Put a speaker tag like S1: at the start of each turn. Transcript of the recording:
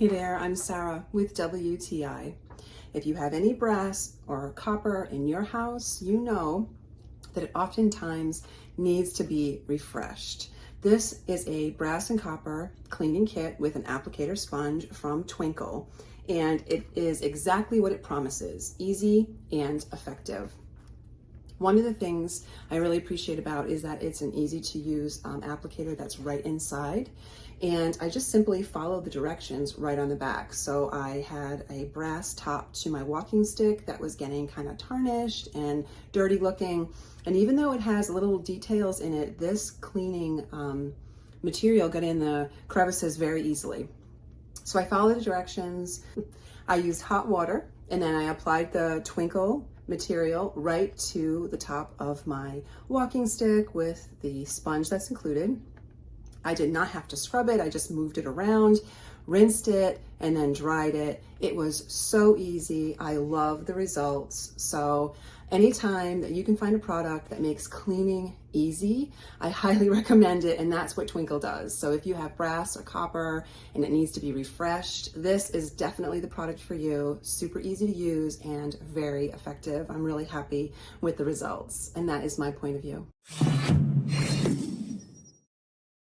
S1: Hey there, I'm Sarah with WTI. If you have any brass or copper in your house, you know that it oftentimes needs to be refreshed. This is a brass and copper cleaning kit with an applicator sponge from Twinkle, and it is exactly what it promises, easy and effective. One of the things I really appreciate about is that it's an easy to use applicator that's right inside. And I just simply follow the directions right on the back. So I had a brass top to my walking stick that was getting kind of tarnished and dirty looking. And even though it has little details in it, this cleaning material got in the crevices very easily. So I followed the directions. I used hot water and then I applied the Twinkle material right to the top of my walking stick with the sponge that's included. I did not have to scrub it. I just moved it around, rinsed it, and then dried it. It was so easy. I love the results. So anytime that you can find a product that makes cleaning easy, I highly recommend it, and that's what Twinkle does. So if you have brass or copper and it needs to be refreshed, this is definitely the product for you. Super easy to use and very effective. I'm really happy with the results, and that is my point of view.